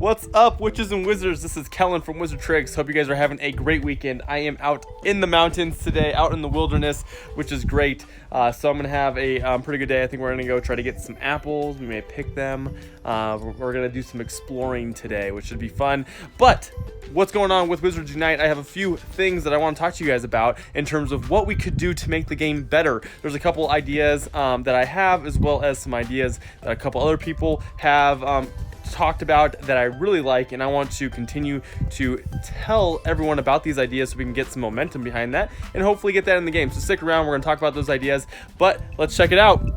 What's up, witches and wizards? This is Kellen from Wizard Tricks. Hope you guys are having a great weekend. I am out in the mountains today, out in the wilderness, which is great. So I'm gonna have a pretty good day. I think we're gonna go try to get some apples. We may pick them. We're gonna do some exploring today, which should be fun. But what's going on with Wizards Unite? I have a few things that I want to talk to you guys about in terms of what we could do to make the game better. There's a couple ideas that I have, as well as some ideas that a couple other people have talked about that I really like, and I want to continue to tell everyone about these ideas so we can get some momentum behind that and hopefully get that in the game. So stick around, we're going to talk about those ideas, but let's check it out.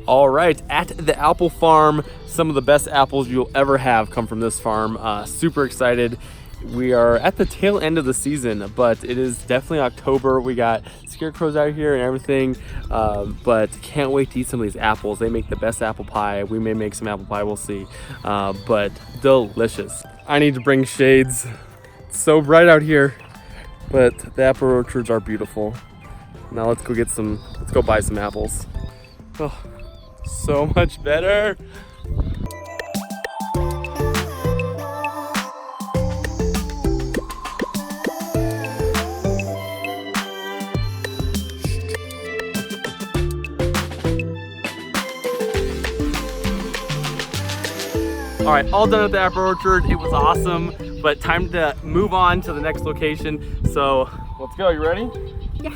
All right, at the apple farm, some of the best apples you'll ever have come from this farm. Super excited. We are at the tail end of the season, but it is definitely October. We got scarecrows out here and everything, but can't wait to eat some of these apples. They make the best apple pie. We may make some apple pie, we'll see, but delicious. I need to bring shades. It's so bright out here, but the apple orchards are beautiful. Now let's go buy some apples. Oh. So much better. All right, all done at the apple orchard. It was awesome, but time to move on to the next location. So let's go. You ready? Yeah.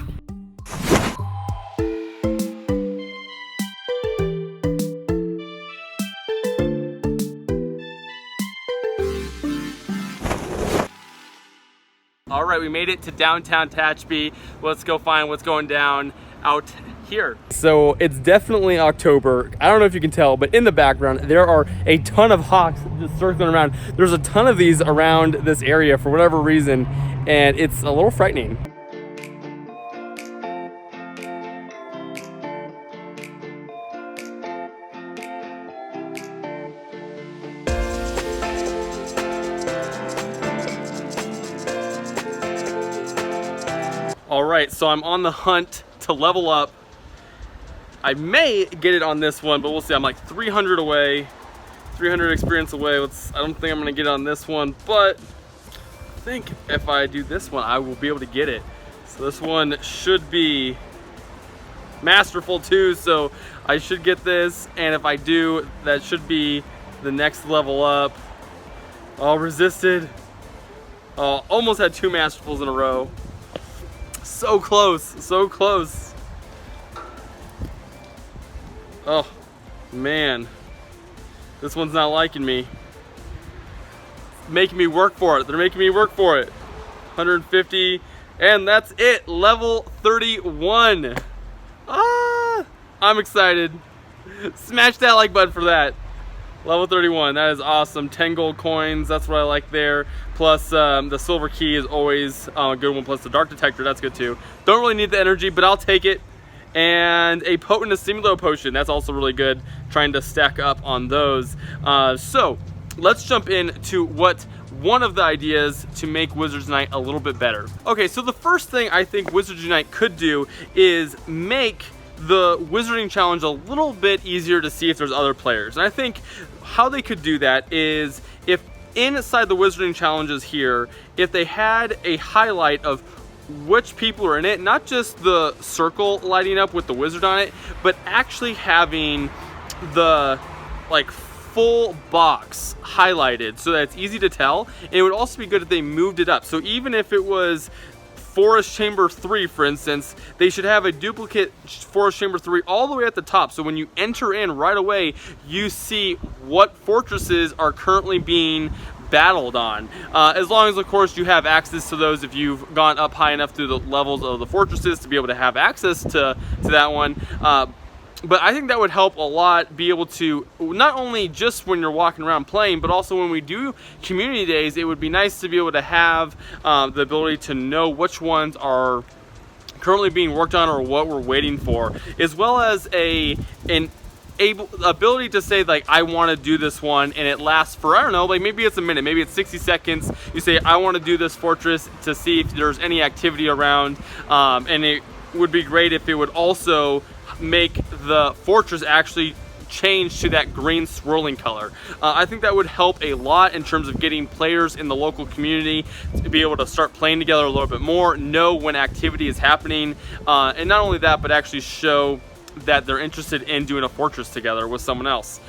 All right, we made it to downtown Tehachapi. Let's go find what's going down out here. So it's definitely October. I don't know if you can tell, but in the background, there are a ton of hawks just circling around. There's a ton of these around this area for whatever reason, and it's a little frightening. All right, so I'm on the hunt to level up. I may get it on this one, but we'll see. I'm like 300 away, 300 experience away. I don't think I'm gonna get it on this one, but I think if I do this one, I will be able to get it. So this one should be masterful too, so I should get this, and if I do, that should be the next level up. Oh, resisted. Oh, almost had 2 masterfuls in a row. So close, so close. Oh, man. This one's not liking me. Making me work for it. They're making me work for it. 150, and that's it. Level 31. I'm excited. Smash that like button for that. Level 31, that is awesome. 10 gold coins, that's what I like there. Plus the silver key is always a good one. Plus the dark detector, that's good too. Don't really need the energy, but I'll take it. And a potent stimulo potion, that's also really good. Trying to stack up on those. So let's jump into one of the ideas to make Wizards Unite a little bit better. Okay, so the first thing I think Wizards Unite could do is make the Wizarding Challenge a little bit easier to see if there's other players. And I think how they could do that is if inside the Wizarding Challenges here, if they had a highlight of which people are in it, not just the circle lighting up with the wizard on it, but actually having the full box highlighted so that it's easy to tell. And it would also be good if they moved it up. So even if it was Forest Chamber 3, for instance, they should have a duplicate Forest Chamber 3 all the way at the top. So when you enter in right away, you see what fortresses are currently being battled on. As long as, of course, you have access to those if you've gone up high enough through the levels of the fortresses to be able to have access to that one. But I think that would help a lot, be able to, not only just when you're walking around playing, but also when we do community days, it would be nice to be able to have the ability to know which ones are currently being worked on or what we're waiting for, as well as an ability to say, like, I want to do this one, and it lasts for, I don't know, like maybe it's a minute, maybe it's 60 seconds. You say, I want to do this fortress to see if there's any activity around, and it would be great if it would also make the fortress actually change to that green swirling color. I think that would help a lot in terms of getting players in the local community to be able to start playing together a little bit more, know when activity is happening, and not only that, but actually show that they're interested in doing a fortress together with someone else.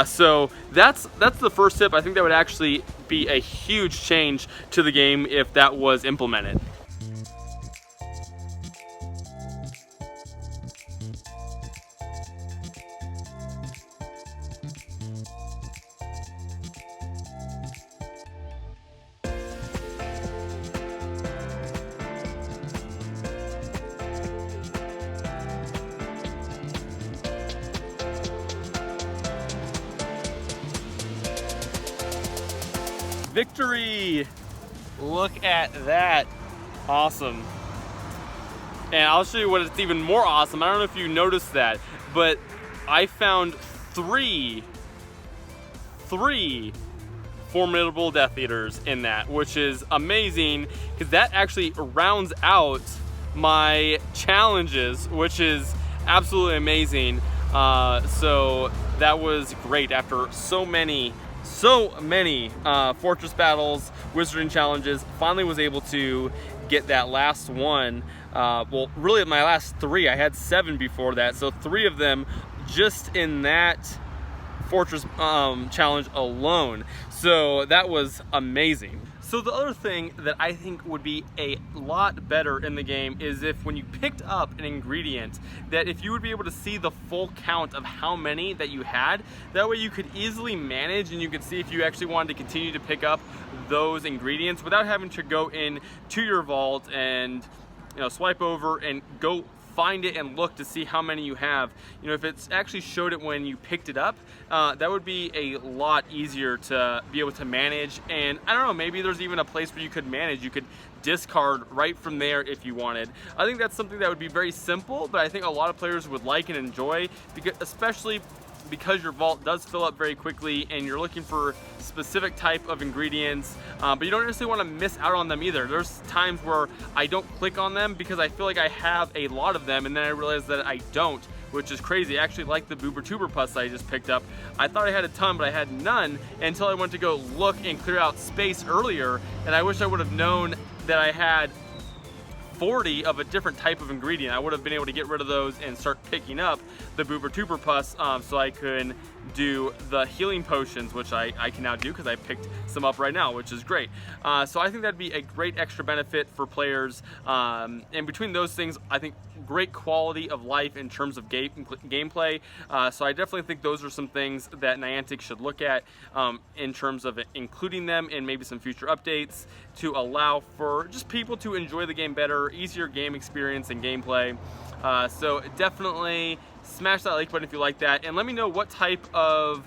So that's the first tip. I think that would actually be a huge change to the game if that was implemented. Victory! Look at that. Awesome. And I'll show you what it's even more awesome. I don't know if you noticed that, but I found three formidable Death Eaters in that, which is amazing because that actually rounds out my challenges, which is absolutely amazing. So that was great after so many fortress battles, wizarding challenges. Finally was able to get that last one. Well, really my last 3. I had 7 before that, so 3 of them just in that fortress challenge alone. So that was amazing. So the other thing that I think would be a lot better in the game is if when you picked up an ingredient, that if you would be able to see the full count of how many that you had, that way you could easily manage and you could see if you actually wanted to continue to pick up those ingredients without having to go in to your vault and, you know, swipe over and go find it and look to see how many you have. You know, if it's actually showed it when you picked it up, that would be a lot easier to be able to manage. And I don't know, maybe there's even a place where you could manage. You could discard right from there if you wanted. I think that's something that would be very simple, but I think a lot of players would like and enjoy, because especially because your vault does fill up very quickly and you're looking for specific type of ingredients, but you don't necessarily want to miss out on them either. There's times where I don't click on them because I feel like I have a lot of them, and then I realize that I don't, which is crazy. Actually, like the Boober Tuber Pus I just picked up, I thought I had a ton, but I had none until I went to go look and clear out space earlier, and I wish I would have known that I had 40 of a different type of ingredient. I would have been able to get rid of those and start picking up the Boober Tuber Pus, so I could do the healing potions, which I can now do because I picked some up right now, which is great. So I think that'd be a great extra benefit for players, and between those things, I think great quality of life in terms of gameplay. So I definitely think those are some things that Niantic should look at in terms of including them in maybe some future updates to allow for just people to enjoy the game better, easier game experience and gameplay. So definitely smash that like button if you like that, and let me know what type of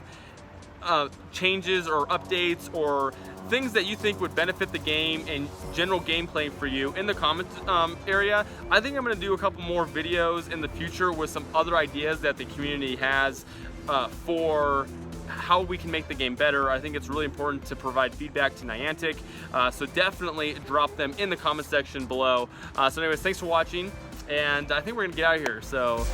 changes or updates or things that you think would benefit the game and general gameplay for you in the comments area. I think I'm going to do a couple more videos in the future with some other ideas that the community has for how we can make the game better. I think it's really important to provide feedback to Niantic, so definitely drop them in the comment section below. So anyways, thanks for watching, and I think we're gonna get out of here. So